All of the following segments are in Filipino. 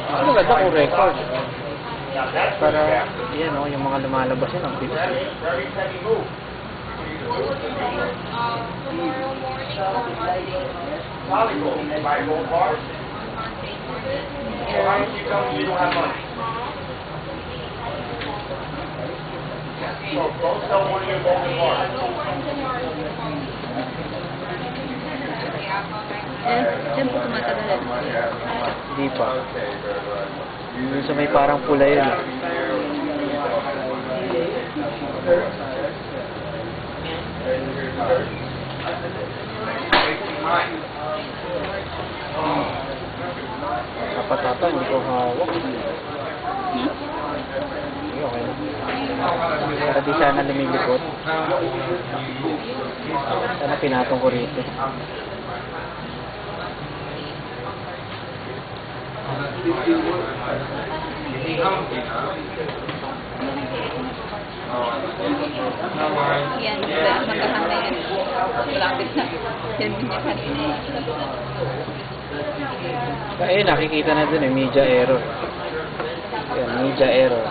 Ano ganda kung record? Para, yan o, yung mga lumalabas yun, ang bilis. Diyan po tumatagalan. Hindi pa. Yung sa may parang pula yun. Kapatata, hindi ko hawak. Hindi, okay na. Para di sana lumilikot. Sana pinatong ko rito. Yan, magkakanta yan. Malapit na. Yan din niya kanina. Eh, nakikita na dun media error. Yan, media error.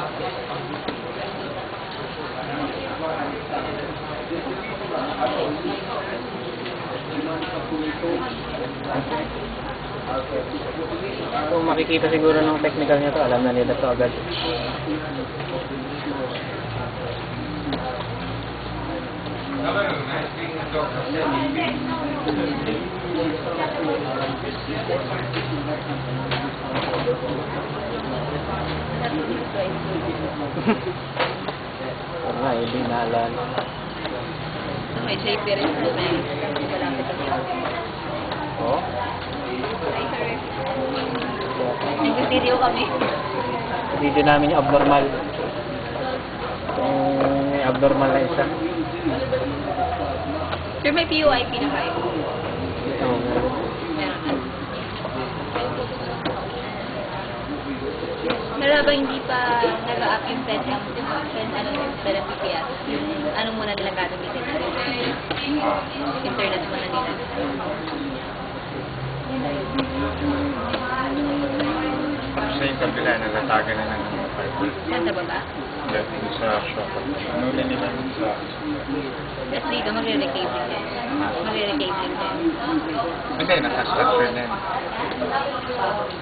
Kung makikita siguro ng technical nyo to, alam na nila to agad. Oo nga, hindi naalala. May JP rin po na yun. Malapit na yun. Oo? Ay, sir. Nag-video kami. Video namin yung abnormal. Yung may abnormal na isa. Sir, may PUIP na kayo. Oo. Meron. Wala ba hindi pa nag-up yung pen PPS? Yung ano muna nila gagamitin? Internet muna nila. Sa yung kabila, nalatagan na ng fiber. Saan sa baba? Hindi sa shop. Ano rin nila sa... At dito, magre-recabling din. Magre-recabling din. Hindi, naka-structure na yun.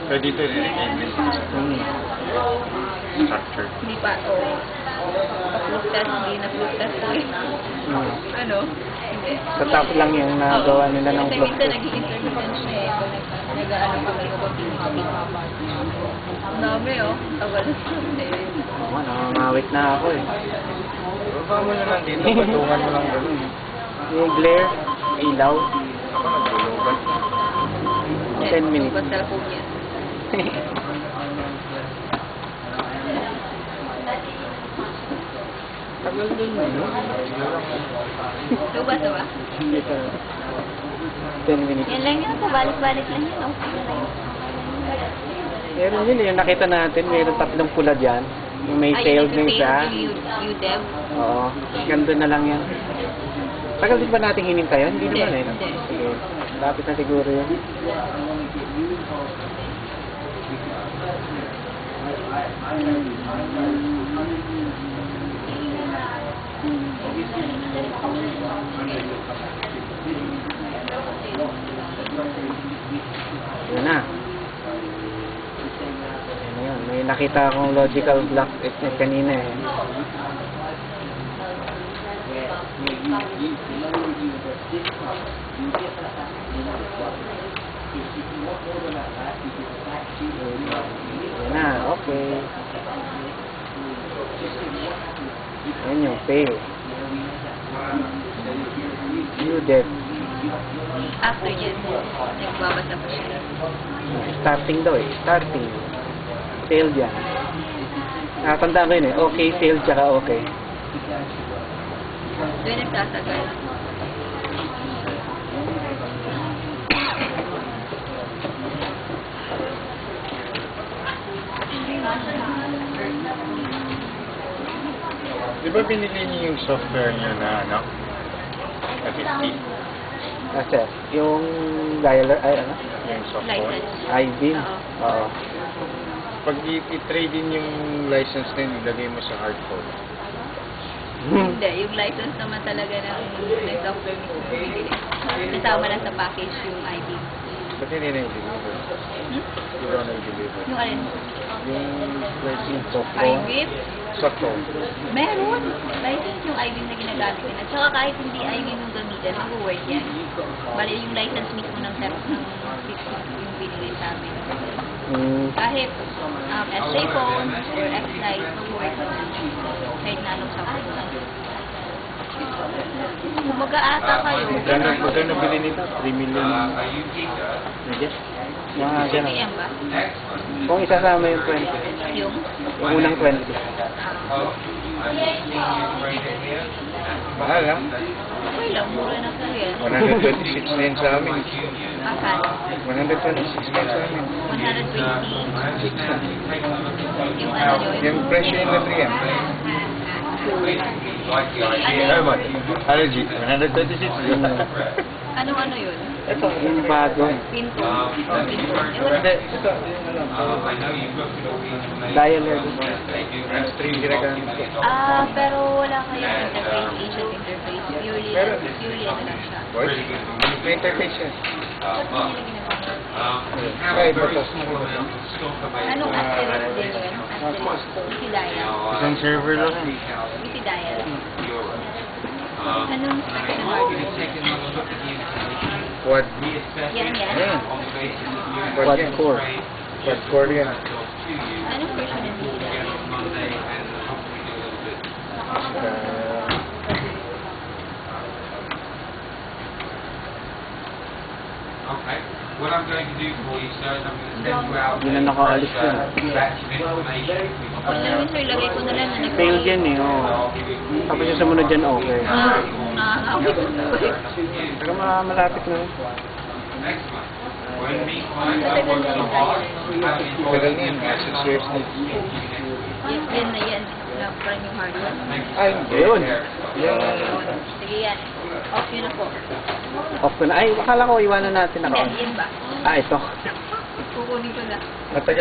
Pero dito, re-recabling. Structure. Hindi pa, pa-proof test, hindi na proof test ko eh. Ano? Hindi. Sa top lang yung nagawa nila ng Kasi vlog. minsan nag-i-intermittent siya eh. Kung nag-ano kami, continue. Ang dami tagal na Oo, nangangawit na ako eh. Baba mo na lang dito, patungan mo lang gano'n. Yung glare, ilaw. Ako nagulugan. 10 minutes. Ba't cellphone niya? Tagal din mo, no? Diba? 10 minutes. Yan lang yun, pabalik-balik lang yun. Meron yun, yung nakita natin, meron tatlong pula dyan. Yung may tail din siya. UDEV? Oo, ganda na lang yan. Tagal din ba natin hinintay yun? Hindi naman eh. Hindi. Sige, lapit na siguro yun. Yun na. Ayan, may nakita akong logical block kanina eh. Ayan na, okay. Ayan yung fail. You dead. After yan, nagbabasa pa siya. Starting daw eh. Starting. Fail dyan. Tandaan ko yun eh. Okay, fail, tsaka okay. Doon nagsasagal. Di ba binili niyo yung software niyo na ano? Na 50? Kasi, yung dialer, ay ano? Yung soft phone. License. I-beam. Oo. Pag i-trade in yung license na yun, ilagay mo sa hard code. Hindi, yung license naman talaga ng software mismo yung bibili. Kasama na sa package yung ID. Ba't hindi na i-deliver? Hmm? Hindi daw na i-deliver. Yung alin? Yung license soft phone. iBeam? Soft phone. Meron. License yung iBeam na ginagamit nila. Tsaka kahit hindi iBeam yung gamitin, mag-work yan. Bali yung license mismo ng set ng yung binili sa amin. Kahit SJ phone or X-Lite, mag-work naman. Kahit na anong software. Kung mag-aata kayo, Magkano bili nito? 3 million. Yes. Mga ganun. CPM ba? Kung isasama yung 20. Yung? Yung unang 20. Mahal ha? Okay lang, mura na sa yan. 126 na yun sa amin. Asan? 126 na yun sa amin. 120. Yung ano yun? Yung presyo yun na 3M. How much? RG, 126. Anong ano yun? Ito, yung bago. Pinto. Pinto. Eh, wala. Hindi, ito. Dialer. Stream ginagamit ko. Pero wala kayong interface, agent interface. Purely ano lang siya. Voice? May interface yan. Ba't hindi nila ginagawa? Ay, bato. Anong asterisk din yun? Asterisk. Wiki dial. Isang server lang yan. Wiki dial. Anong spec ng hardware? Quad. Yan. Ayan. Quad yan. core. Quad core yan. Anong version ng wiki dial? Okay. What I'm going to do for you, sir, is I'm going to send you out Yun na nakaalis a yun. batch of information. Kung naman sir, ilagay ko na lang na nag- Fail yan eh, oh. Tapos yung sumunod dyan, okay. Kung nakakawit. Pero malapit na rin. Next month. Well, in the meantime, I Matagal work na on yung a dial. Tagal na yan. 6 years na. Yan na yan. Na parang yung hardware. Ay, hindi. Ayun. Yan. Sige yan. Off yun na po. Off ko na. Ay, akala ko iwanan natin Hindi, naka-on. yan ba? Ah, ito. Kukunin ko na. Matagal